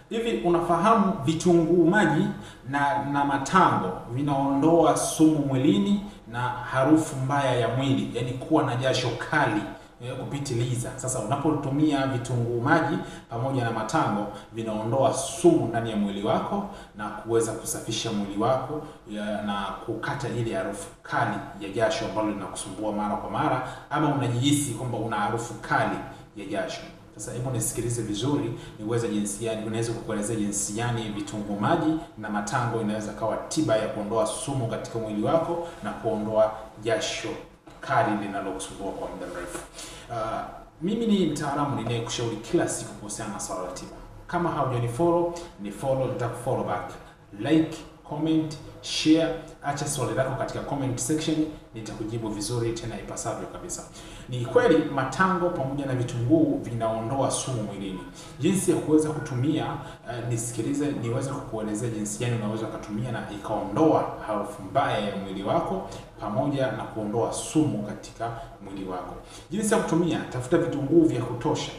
Hivi unafahamu vitunguu maji na matango vinaondoa sumu mwilini na harufu mbaya ya mwili, yani kuwa na jasho kali kupitiliza. Sasa unapotumia vitunguu maji pamoja na matango vinaondoa sumu ndani ya mwili wako na kuweza kusafisha mwili wako na kukata ile harufu kali ya jasho ambalo linakusumbua mara kwa mara, ama unajihisi kwamba una harufu kali ya jasho. Sasa hebu nisikilize vizuri niweze jinsi gani unaweza kukuelezea jinsi gani vitunguu maji na matango inaweza kawa tiba ya kuondoa sumu katika mwili wako na kuondoa jasho kali linalokusumbua kwa muda mrefu. Mimi ni mtaalamu ninayekushauri kila siku kuhusiana na swala la tiba. Kama haujanifollow, ni follow, nitakufollow back. Like, comment, share, acha swali lako katika comment section, nitakujibu vizuri tena ipasavyo kabisa. Ni kweli matango pamoja na vitunguu vinaondoa sumu mwilini. Jinsi ya kuweza kutumia, nisikilize niweze kukuelezea jinsi gani unaweza kutumia na ikaondoa harufu mbaya ya mwili wako pamoja na kuondoa sumu katika mwili wako. Jinsi ya kutumia, tafuta vitunguu vya kutosha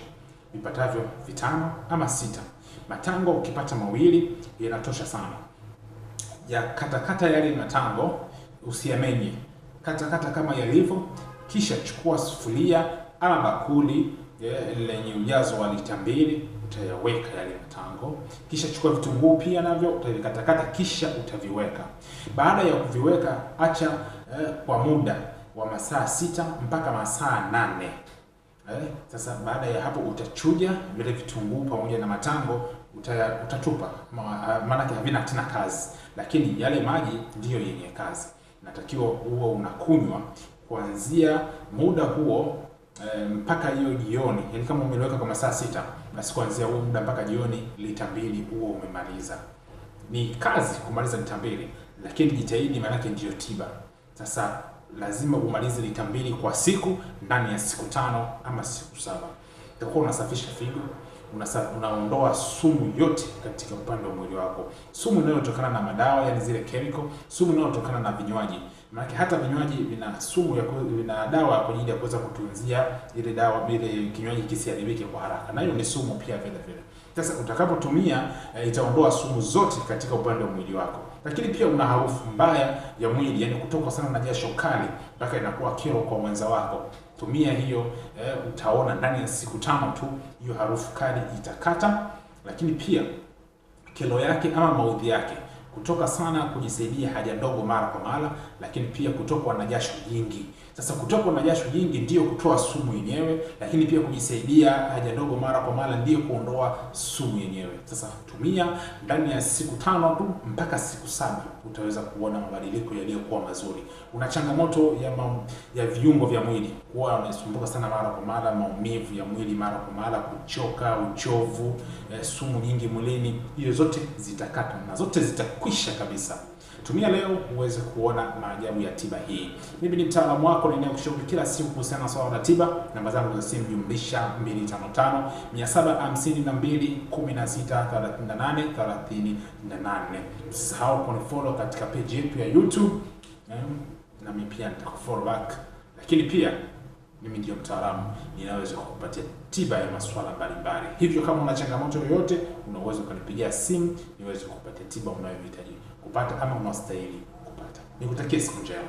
vipatavyo 5 ama 6. Matango ukipata mawili yanatosha sana. Ya katakata yale matango, usiyamenye, katakata kama yalivyo, kisha chukua sufuria ama bakuli lenye ujazo wa lita 2, utayaweka yale matango. Kisha chukua vitunguu pia navyo utavikatakata, kisha utaviweka. Baada ya kuviweka, acha kwa muda wa masaa 6 mpaka masaa 8. Sasa baada ya hapo utachuja vile vitunguu pamoja na matango, utatupa, maana havina tena kazi, lakini yale maji ndiyo yenye kazi. Natakiwa huo unakunywa kuanzia muda huo mpaka hiyo jioni. Yani kama umeliweka kwa masaa 6, basi kuanzia huo muda mpaka jioni lita 2 huo umemaliza. Ni kazi kumaliza lita 2, lakini jitahidi, maana yake ndiyo tiba. Sasa lazima umalize lita 2 kwa siku ndani ya siku 5 ama siku 7. Utakuwa unasafisha figo, unaondoa sumu yote katika upande wa mwili wako. Sumu inayotokana na madawa, yani zile chemical, sumu inayotokana na vinywaji. Maana hata vinywaji vina sumu vina dawa kwa ajili ya kuweza kutunzia ile dawa, ile kinywaji kisiharibike kwa haraka. Na hiyo ni sumu pia vile vile. Sasa utakapotumia itaondoa sumu zote katika upande wa mwili wako. Lakini pia una harufu mbaya ya mwili, yani kutoka sana na jasho kali mpaka inakuwa kero kwa mwenza wako. Tumia hiyo, utaona ndani ya siku 5 tu hiyo harufu kali itakata. Lakini pia kero yake ama maudhi yake, kutoka sana kujisaidia haja ndogo mara kwa mara, lakini pia kutokwa na jasho jingi. Sasa kutokwa na jasho jingi ndiyo kutoa sumu yenyewe, lakini pia kujisaidia haja ndogo mara kwa mara ndiyo kuondoa sumu yenyewe. Sasa tumia ndani ya siku 5 tu mpaka siku 7, utaweza kuona mabadiliko yaliyokuwa mazuri. Una changamoto ya viungo vya mwili, huwa unasumbuka sana mara kwa mara, maumivu ya mwili mara kwa mara, kuchoka, uchovu, sumu nyingi mwilini, hizo zote zitakata na zote zitakwisha kabisa. Tumia leo uweze kuona maajabu ya tiba hii. Mimi ni mtaalamu wako ninayekushauri kila siku kuhusiana na swala la tiba. Namba zangu za simu jumlisha 255 752 16 38 38. Usisahau kunifollow katika page yetu ya YouTube. Na mimi pia nitakufollow back. Lakini pia mimi ndio mtaalamu ninaweza kukupatia tiba ya masuala mbalimbali. Hivyo kama una changamoto yoyote, unaweza kunipigia simu niweze kukupatia tiba unayohitaji kupata ama unastahili kupata. Nikutakie siku njema.